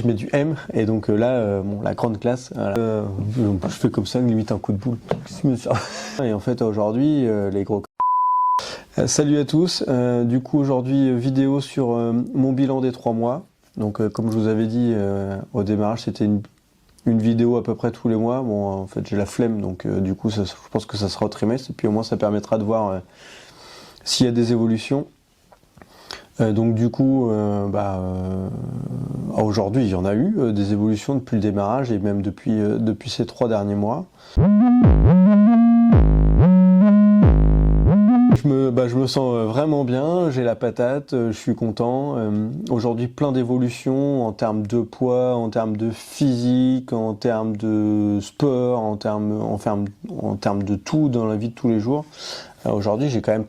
je mets du M et donc là, bon, la grande classe, voilà. Je fais comme ça, limite un coup de boule. Et en fait aujourd'hui, les gros... Salut à tous, du coup aujourd'hui vidéo sur mon bilan des 3 mois. Donc comme je vous avais dit au démarrage, c'était une vidéo à peu près tous les mois. Bon, en fait j'ai la flemme, donc du coup je pense que ça sera au trimestre, et puis au moins ça permettra de voir s'il y a des évolutions. Donc du coup, aujourd'hui il y en a eu des évolutions depuis le démarrage et même depuis ces 3 derniers mois. Je me sens vraiment bien, j'ai la patate, je suis content. Aujourd'hui plein d'évolutions en termes de poids, en termes de physique, en termes de sport, en termes de tout dans la vie de tous les jours. Aujourd'hui j'ai quand même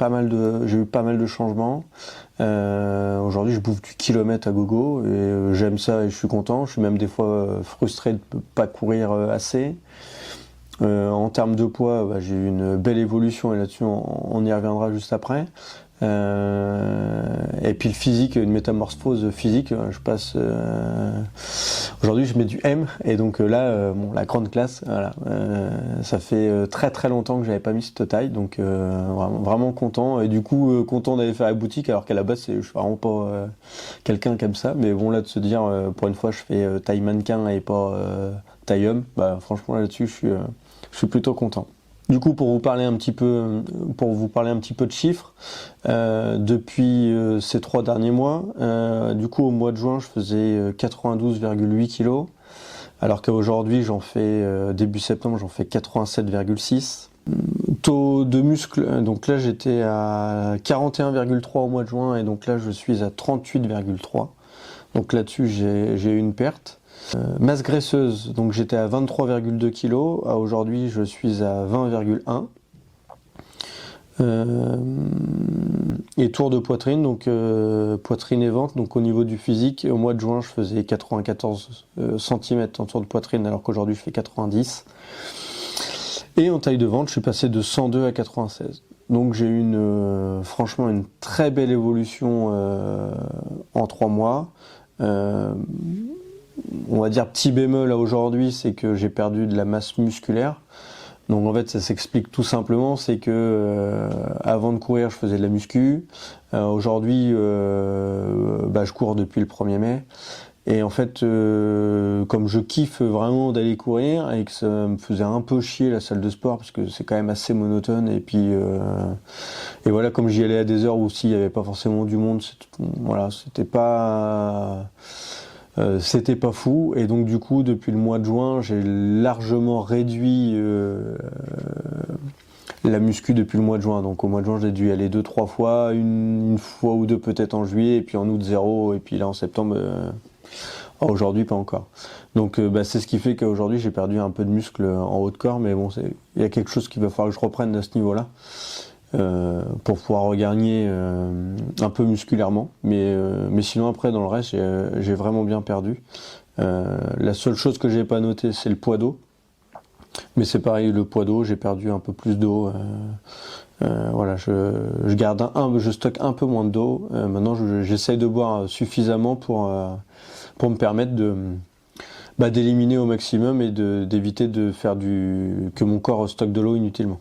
j'ai eu pas mal de changements. Aujourd'hui je bouffe du kilomètre à gogo et j'aime ça et je suis content. Je suis même des fois frustré de ne pas courir assez. En termes de poids, j'ai eu une belle évolution et là-dessus on y reviendra juste après. Et puis le physique, une métamorphose physique, je passe... Aujourd'hui je mets du M et donc là, bon, la grande classe, voilà. Ça fait très très longtemps que j'avais pas mis cette taille, donc vraiment content. Et du coup content d'aller faire la boutique, alors qu'à la base je suis vraiment pas quelqu'un comme ça. Mais bon, là de se dire, pour une fois je fais taille mannequin et pas taille homme, franchement là-dessus je suis plutôt content. Du coup, pour vous parler un petit peu de chiffres, depuis ces 3 derniers mois, du coup au mois de juin je faisais 92,8 kg, alors qu'aujourd'hui j'en fais, début septembre j'en fais 87,6. Taux de muscle, donc là j'étais à 41,3 au mois de juin et donc là je suis à 38,3. Donc là-dessus j'ai eu une perte. Masse graisseuse, donc j'étais à 23,2 kg, aujourd'hui je suis à 20,1. Et tour de poitrine, donc poitrine et ventre, donc au niveau du physique, au mois de juin je faisais 94 cm en tour de poitrine alors qu'aujourd'hui je fais 90. Et en taille de ventre je suis passé de 102 à 96. Donc j'ai eu franchement une très belle évolution en 3 mois. On va dire petit bémol là aujourd'hui, c'est que j'ai perdu de la masse musculaire. Donc en fait ça s'explique tout simplement, c'est que avant de courir je faisais de la muscu. Aujourd'hui je cours depuis le 1er mai. Et en fait comme je kiffe vraiment d'aller courir et que ça me faisait un peu chier la salle de sport parce que c'est quand même assez monotone, et puis et voilà, comme j'y allais à des heures où s'il n'y avait pas forcément du monde, voilà, c'était pas fou. Et donc du coup depuis le mois de juin j'ai largement réduit la muscu depuis le mois de juin. Donc au mois de juin j'ai dû y aller 2-3 fois, une fois ou deux peut-être en juillet, et puis en août 0, et puis là en septembre aujourd'hui pas encore. Donc c'est ce qui fait qu'aujourd'hui j'ai perdu un peu de muscle en haut de corps, mais bon, il y a quelque chose qu'il va falloir que je reprenne à ce niveau là pour pouvoir regagner un peu musculairement, mais sinon après dans le reste j'ai vraiment bien perdu. La seule chose que j'ai pas notée c'est le poids d'eau, mais c'est pareil, le poids d'eau, j'ai perdu un peu plus d'eau. Voilà, je stocke un peu moins d'eau. Maintenant j'essaye de boire suffisamment pour me permettre d'éliminer au maximum et d'éviter de faire que mon corps stocke de l'eau inutilement.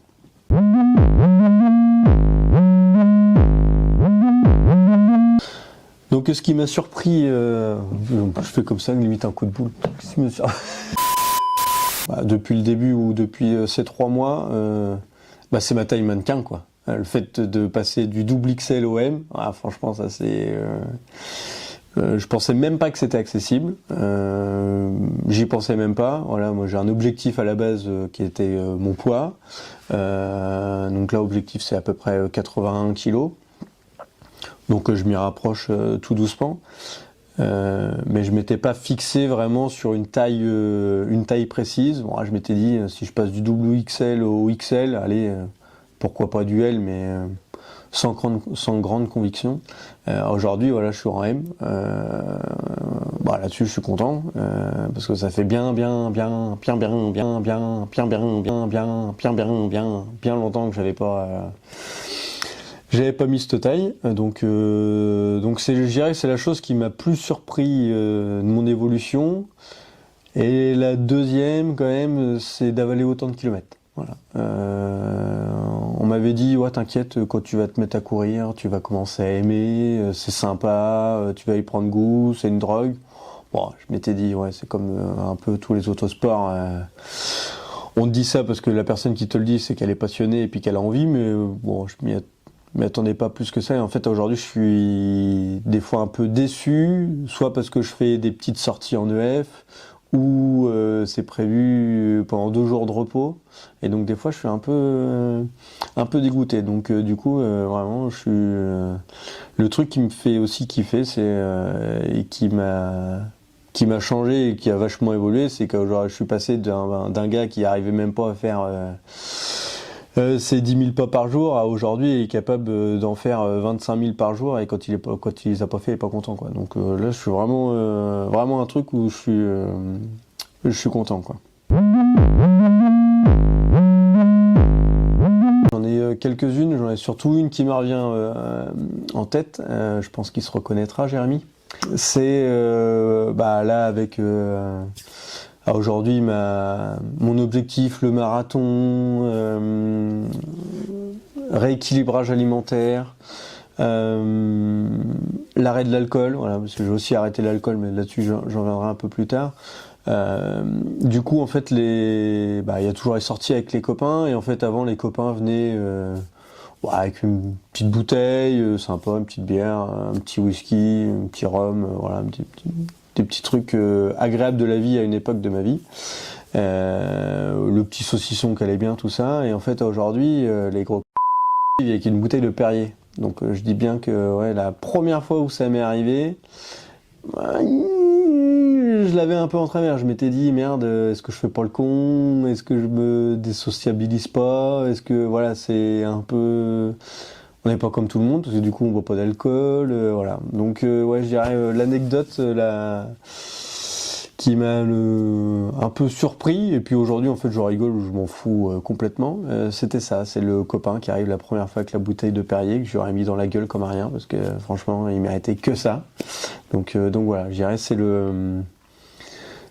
Donc ce qui m'a surpris, je fais comme ça, limite un coup de boule. Depuis le début ou depuis ces 3 mois, c'est ma taille mannequin, quoi. Le fait de passer du double XL au M, franchement ça c'est... je pensais même pas que c'était accessible, j'y pensais même pas. Voilà, moi j'ai un objectif à la base qui était mon poids, donc là objectif c'est à peu près 81 kg, donc je m'y rapproche tout doucement, mais je m'étais pas fixé vraiment sur une taille précise. Bon, je m'étais dit si je passe du double XL au XL, allez, pourquoi pas du L, mais sans grande conviction. Aujourd'hui, voilà, je suis en M. Là-dessus, je suis content parce que ça fait bien longtemps que j'avais pas J'avais pas mis cette taille, donc je dirais que c'est la chose qui m'a plus surpris de mon évolution. Et la deuxième, quand même, c'est d'avaler autant de kilomètres. Voilà. On m'avait dit, ouais, t'inquiète, quand tu vas te mettre à courir, tu vas commencer à aimer, c'est sympa, tu vas y prendre goût, c'est une drogue. Bon, je m'étais dit, ouais, c'est comme un peu tous les autres sports. On te dit ça parce que la personne qui te le dit, c'est qu'elle est passionnée et puis qu'elle a envie, mais bon, je m'y attendais pas plus que ça. Et en fait, aujourd'hui, je suis des fois un peu déçu, soit parce que je fais des petites sorties en EF, ou c'est prévu pendant 2 jours de repos. Et donc, des fois, je suis un peu dégoûté. Donc, du coup, vraiment, je suis. Le truc qui me fait aussi kiffer, et qui m'a changé et qui a vachement évolué, c'est que je suis passé d'un gars qui arrivait même pas à faire ses 10 000 pas par jour à aujourd'hui il est capable d'en faire 25 000 par jour, et quand il les a pas fait, il est pas content, quoi. Donc là, je suis vraiment un truc où je suis content, quoi. J'en ai quelques-unes, j'en ai surtout une qui me revient en tête. Je pense qu'il se reconnaîtra, Jérémy. C'est là avec aujourd'hui mon objectif, le marathon, rééquilibrage alimentaire, l'arrêt de l'alcool, voilà, parce que j'ai aussi arrêté l'alcool, mais là-dessus j'en reviendrai un peu plus tard. Du coup, en fait, il y a toujours les sorties avec les copains, et en fait, avant, les copains venaient avec une petite bouteille, sympa, une petite bière, un petit whisky, un petit rhum, voilà, des petits trucs agréables de la vie à une époque de ma vie. Le petit saucisson qui allait bien, tout ça. Et en fait, aujourd'hui, les gros vivent avec une bouteille de Perrier. Donc, je dis bien que ouais, la première fois où ça m'est arrivé, je l'avais un peu en travers. Je m'étais dit, merde, est-ce que je fais pas le con? Est-ce que je me désociabilise pas? Est-ce que, voilà, c'est un peu... On n'est pas comme tout le monde, parce que du coup, on boit pas d'alcool, voilà. Donc, ouais, je dirais l'anecdote qui m'a un peu surpris, et puis aujourd'hui, en fait, je rigole ou je m'en fous complètement. C'était ça, c'est le copain qui arrive la première fois avec la bouteille de Perrier, que j'aurais mis dans la gueule comme rien, parce que franchement, il méritait que ça. Donc voilà, je dirais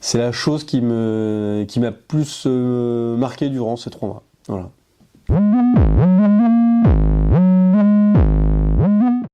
c'est la chose qui m'a plus marqué durant ces 3 mois. Voilà.